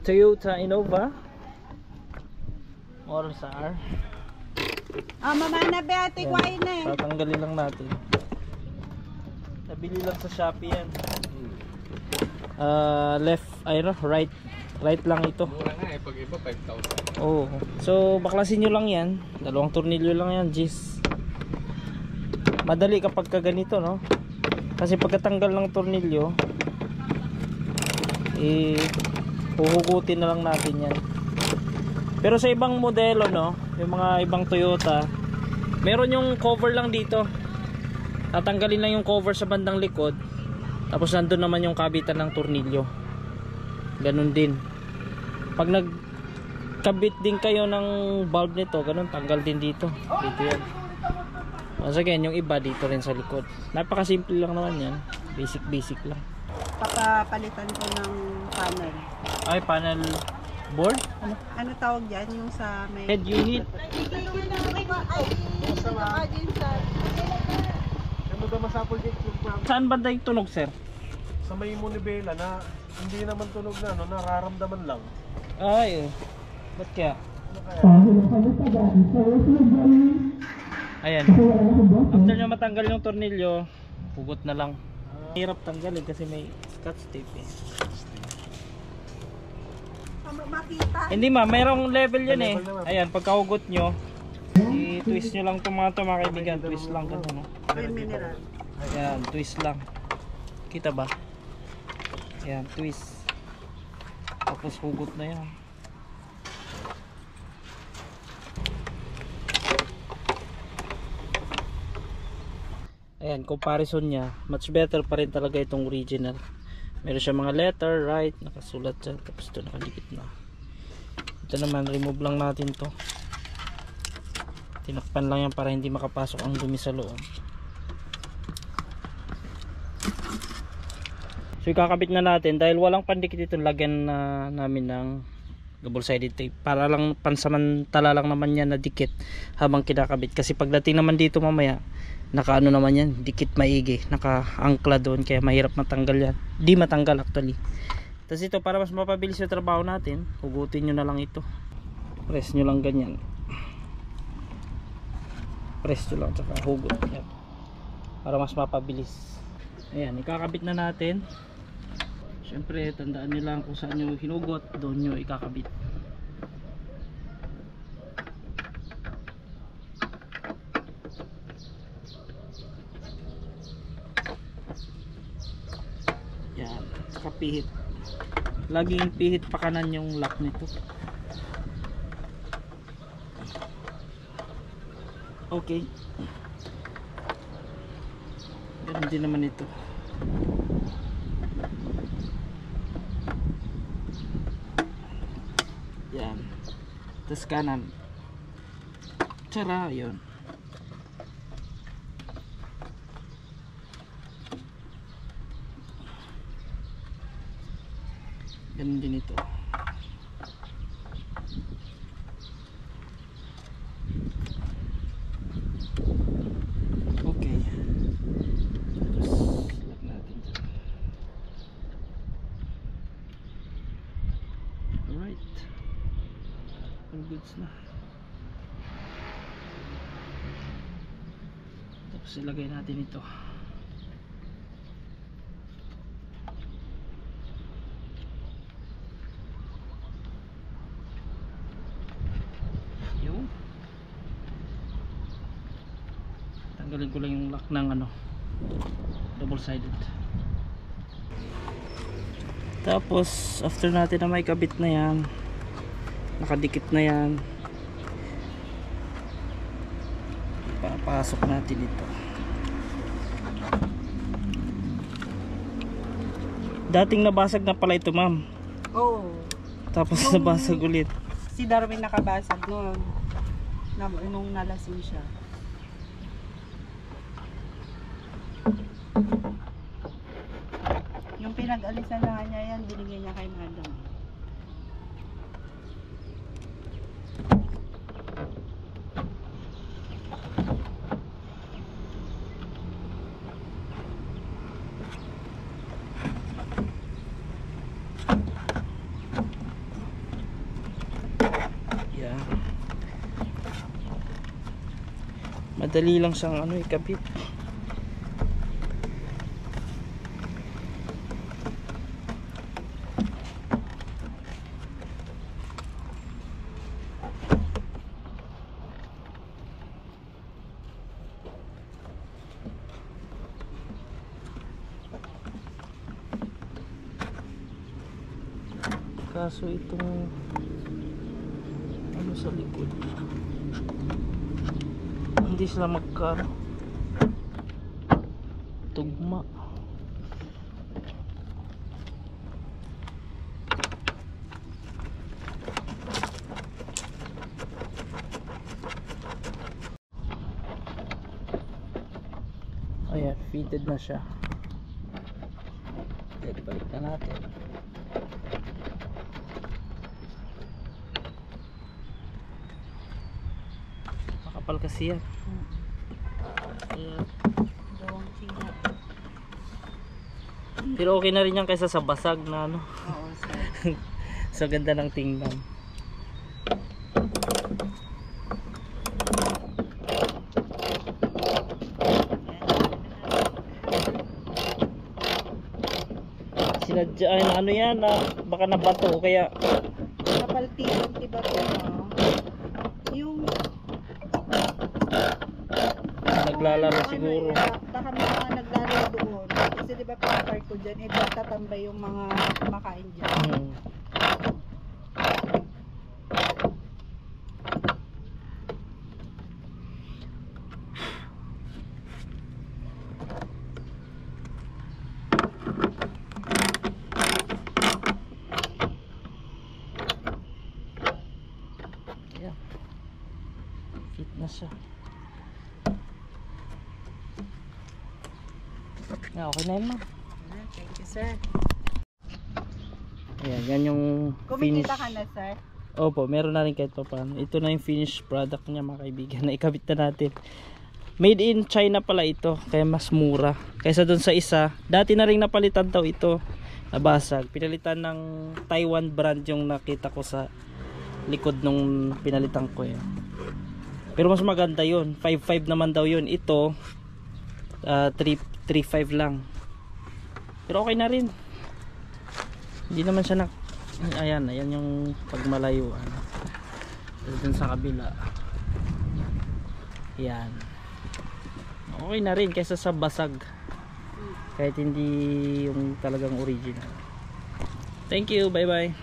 Toyota Innova Model R. Mama na Beate, kuhain na eh. Tatanggalin lang natin. Nabili lang sa Shopee yan. Left, right lang ito. Mura nga eh, pag iba 5,000. Oh. So baklasin nyo lang yan. Dalawang tornilyo lang yan, Gis. Madali kapag ganito, no? Kasi pagkatanggal ng tornilyo, huhugutin na lang natin yan. Pero sa ibang modelo, no, yung mga ibang Toyota, meron yung cover lang dito. Tatanggalin lang yung cover sa bandang likod, tapos nandun naman yung kabitan ng tornilyo. Ganun din. Pag nagkabit din kayo ng bulb nito, ganun, tanggal din dito. Dito yan. Once again, yung iba dito rin sa likod. Napakasimple lang naman yan. Basic lang. Papapalitan ko ng panel. Ay, panel board? Ano tawag dyan? Yung sa may... Head unit. Saan banda yung tunog, sir? Sa may Munibela na hindi naman tunog na, no, nararamdaman lang. Ay, ba't kaya? Ano kaya? Ayan. After nyo matanggal yung tornilyo, hugot na lang. Hirap tanggalin kasi may scotch tape eh. Makita. Hindi ma, mayroong level yun eh. Ayan, pagkahugot nyo, i-twist nyo lang itong mga kaibigan. Twist lang ganun, no? May mineral. Ayan, twist lang. Kita ba? Ayan, twist. Tapos hugot na yan. Ayan, comparison niya, much better pa rin talaga itong original. Meron siya mga letter, right, nakasulat dyan, tapos ito nakadikit na. Ito naman, remove lang natin to. Tinakpan lang yan para hindi makapasok ang dumi sa loob. So ikakabit na natin dahil walang pandikit ito, lagyan na namin ng double sided tape para lang pansamantala lang naman yan na dikit habang kinakabit, kasi pagdating naman dito mamaya nakaano naman yan, dikit maigi, naka-angkla doon, kaya mahirap matanggal yan, di matanggal actually. Tapos ito, para mas mapabilis yung trabaho natin, hugutin nyo na lang ito, press nyo lang ganyan, press nyo lang tsaka hugot yan, para mas mapabilis. Ayan, ikakabit na natin. Siyempre tandaan nyo lang kung saan nyo hinugot, doon nyo ikakabit. Yan, saka pihit. Laging pihit pa kanan yung lock nito. Okay. Ganun din naman ito. Yan. Tapos kanan. Tsara, yun. Ganun din ito. Okay. Tapos lock natin dyan. Alright. All goods na. Tapos ilagay natin ito. Yung tanggalin ko lang yung lock ng ano, double sided. Tapos after natin na may kabit na yan, nakadikit na yan, papasok natin ito. Dating nabasag na pala ito, ma'am. Oo. Tapos Nung- nabasag ulit. Si Darwin nakabasag noon. Nung nalasing siya. Yung pinag-alisan na nga niya yan, binigay niya kay Madam. Madali lang siyang ano ikabit. Kaso itong ano sa likod hindi sila tugma. Ayan, fitted na siya. Balik na natin. Makapal kasi yan. Gawang China. Pero okay na rin yan kaysa sa basag na ano. Oo, sir. Sa ganda ng tingnan. Sinadya ay ano yan na baka nabato kaya Kapaltigan, diba ito? Yung naglalaro siguro. Baka may mga naglalaro doon. Kasi diba pinapark ko dyan, eh tatambay yung mga kumakain dyan. Ayan. Fit na siya. Okay na yun, ma'am. Thank you, sir. Ayan, yan yung finish. Kumikita ka na, sir? Opo, meron na rin kahit pa paano. Ito na yung finished product niya, mga kaibigan, na ikabit na natin. Made in China pala ito, kaya mas mura kaysa dun sa isa. Dati na rin napalitan daw ito, nabasag. Pinalitan ng Taiwan brand yung nakita ko sa likod nung pinalitan ko yan. Pero mas maganda yun, 5.5 naman daw yun. Ito 3.5 lang. Pero okay na rin. Hindi naman siya ayan yung pagmalayuan. Dun sa kabila. Yan. Okay na rin kaysa sa basag. Kahit hindi yung talagang original. Thank you. Bye bye.